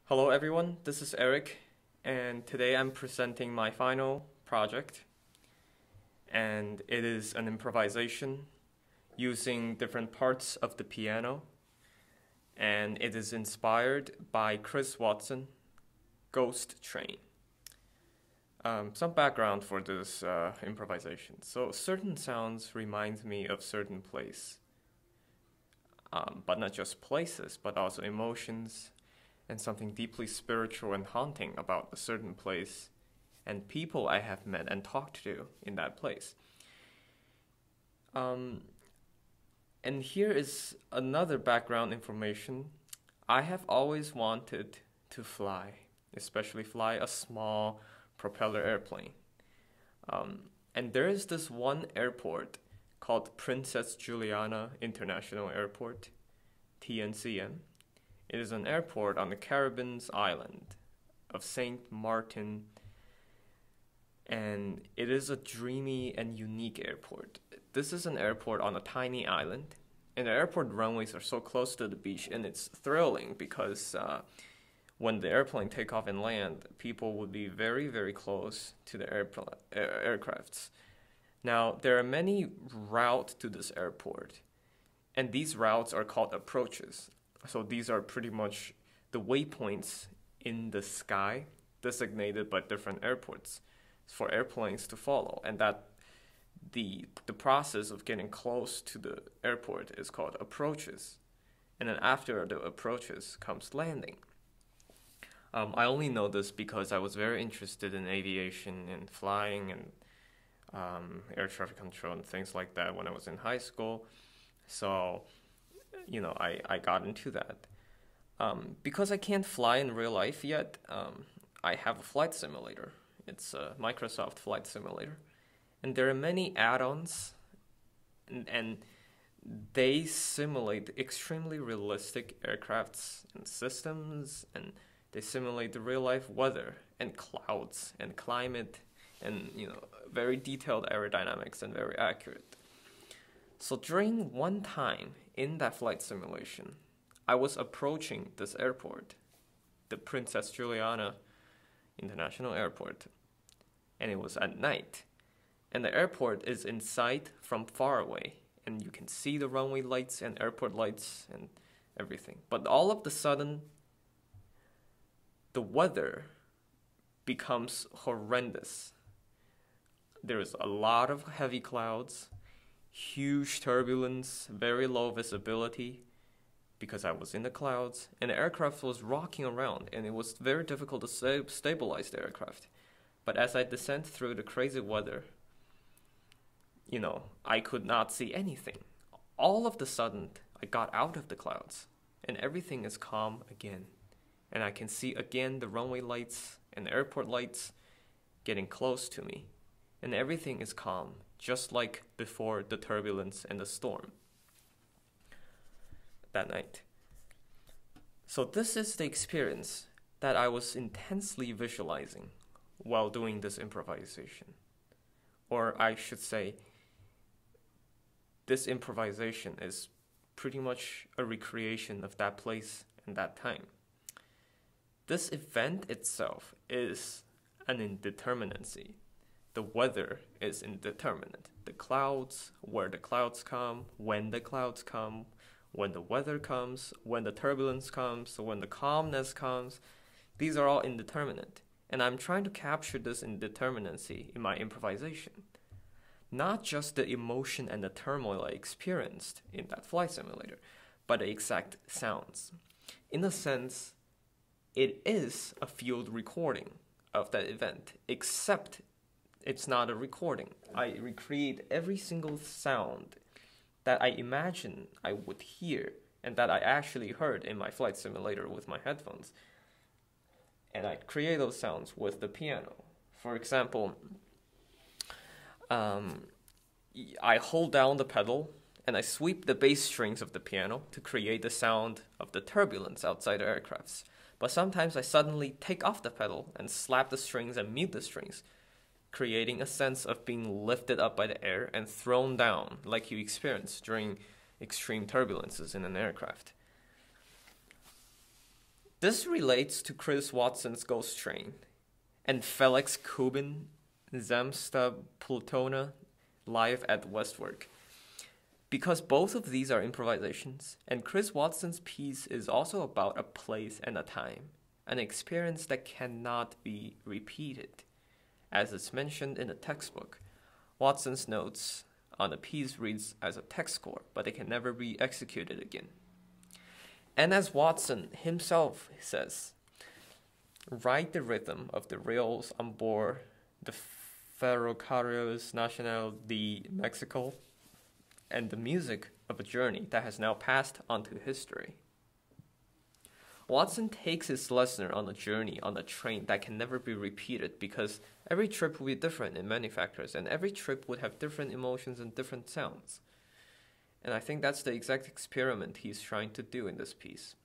Hello everyone, this is Eric, and today I'm presenting my final project, and it is an improvisation using different parts of the piano, and it is inspired by Chris Watson, Ghost Train. Some background for this improvisation. So certain sounds remind me of certain place, but not just places, but also emotions, and something deeply spiritual and haunting about a certain place and people I have met and talked to in that place. And here is another background information. I have always wanted to fly, especially fly a small propeller airplane. And there is this one airport called Princess Juliana International Airport, TNCM. It is an airport on the Caribbean island of Saint Martin, and it is a dreamy and unique airport. This is an airport on a tiny island, and the airport runways are so close to the beach, and it's thrilling because when the airplane take off and land, people would be very, very close to the aircrafts. Now, there are many routes to this airport, and these routes are called approaches. So these are pretty much the waypoints in the sky designated by different airports for airplanes to follow, and that the process of getting close to the airport is called approaches. And then after the approaches comes landing. I only know this because I was very interested in aviation and flying and air traffic control and things like that when I was in high school. So I got into that. Because I can't fly in real life yet, I have a flight simulator. It's a Microsoft Flight Simulator. And there are many add-ons, and they simulate extremely realistic aircrafts and systems, and they simulate the real-life weather and clouds and climate and, very detailed aerodynamics and very accurate. So during one time in that flight simulation, I was approaching this airport, the Princess Juliana International Airport, and it was at night. And the airport is in sight from far away, and you can see the runway lights and airport lights and everything. But all of a sudden, the weather becomes horrendous. There is a lot of heavy clouds, huge turbulence, very low visibility because I was in the clouds, and the aircraft was rocking around, and it was very difficult to stabilize the aircraft. But as I descend through the crazy weather, I could not see anything. All of the sudden, I got out of the clouds, and everything is calm again. And I can see again the runway lights and the airport lights getting close to me, and everything is calm, just like before the turbulence and the storm that night. So this is the experience that I was intensely visualizing while doing this improvisation. Or I should say, this improvisation is pretty much a recreation of that place and that time. This event itself is an indeterminacy. The weather is indeterminate. The clouds, where the clouds come, when the clouds come, when the weather comes, when the turbulence comes, when the calmness comes, these are all indeterminate. And I'm trying to capture this indeterminacy in my improvisation. Not just the emotion and the turmoil I experienced in that flight simulator, but the exact sounds. In a sense, it is a field recording of that event, except it's not a recording. I recreate every single sound that I imagine I would hear and that I actually heard in my flight simulator with my headphones. And I create those sounds with the piano. For example, I hold down the pedal and I sweep the bass strings of the piano to create the sound of the turbulence outside the aircrafts. But sometimes I suddenly take off the pedal and slap the strings and mute the strings, creating a sense of being lifted up by the air and thrown down like you experience during extreme turbulences in an aircraft. This relates to Chris Watson's Ghost Train and Felix Kubin Zemsta Plutona live at Westwork. Because both of these are improvisations, and Chris Watson's piece is also about a place and a time, an experience that cannot be repeated. As is mentioned in the textbook, Watson's notes on the piece reads as a text score, but it can never be executed again. And as Watson himself says, write the rhythm of the rails on board the Ferrocarriles Nacional de Mexico and the music of a journey that has now passed onto history. Watson takes his listener on a journey on a train that can never be repeated because every trip will be different in many factors, and every trip would have different emotions and different sounds. And I think that's the exact experiment he's trying to do in this piece,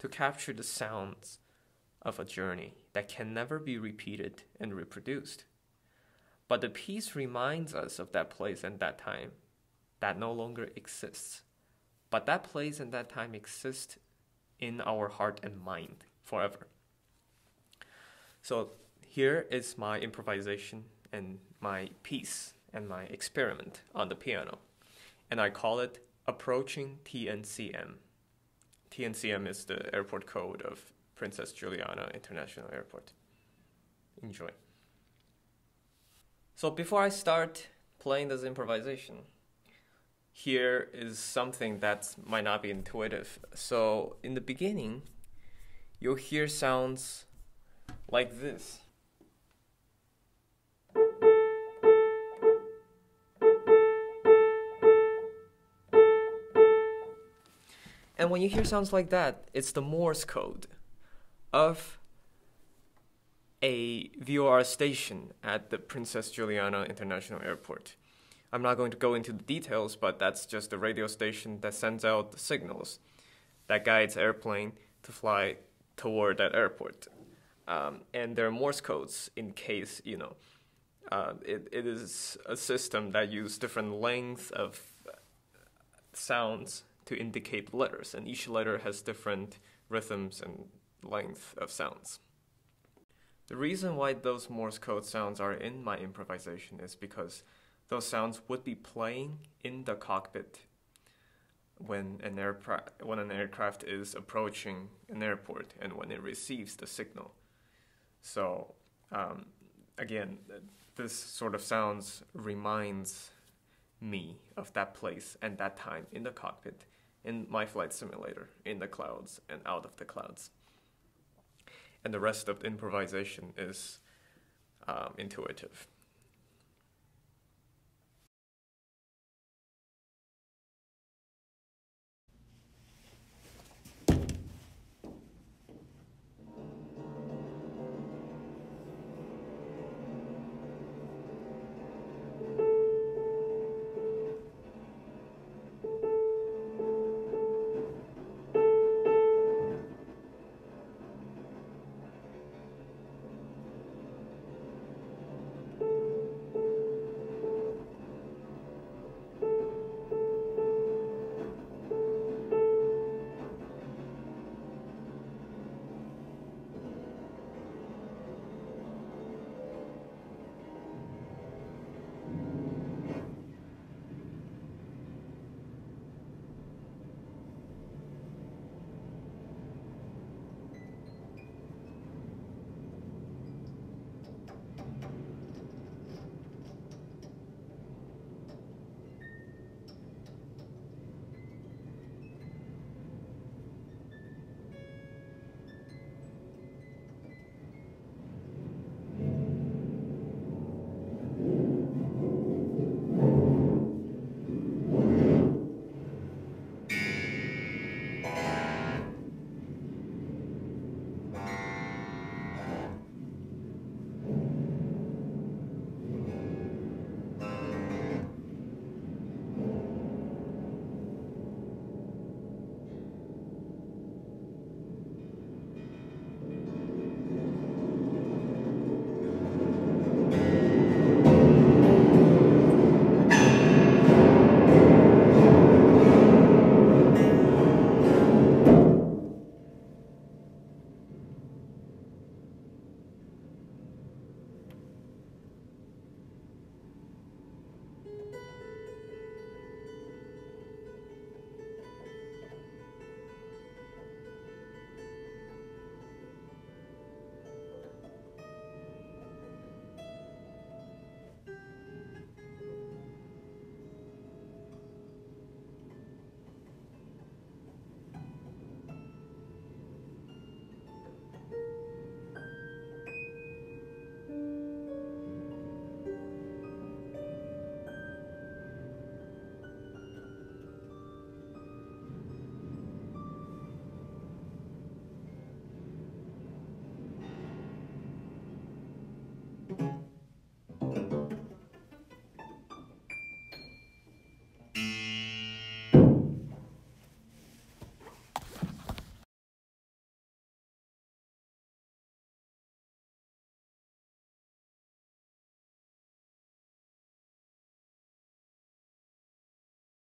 to capture the sounds of a journey that can never be repeated and reproduced. But the piece reminds us of that place and that time that no longer exists. But that place and that time exist in our heart and mind forever. So here is my improvisation and my piece and my experiment on the piano. And I call it Approaching TNCM. TNCM is the airport code of Princess Juliana International Airport. Enjoy. So before I start playing this improvisation, here is something that might not be intuitive. So in the beginning, you'll hear sounds like this. And when you hear sounds like that, it's the Morse code of a VOR station at the Princess Juliana International Airport. I'm not going to go into the details, but that's just a radio station that sends out the signals that guides airplane to fly toward that airport. And there are Morse codes in case, it is a system that uses different lengths of sounds to indicate letters, and each letter has different rhythms and length of sounds. The reason why those Morse code sounds are in my improvisation is because those sounds would be playing in the cockpit when an aircraft is approaching an airport and when it receives the signal. So again, this sort of sounds reminds me of that place and that time in the cockpit, in my flight simulator, in the clouds and out of the clouds. And the rest of the improvisation is intuitive.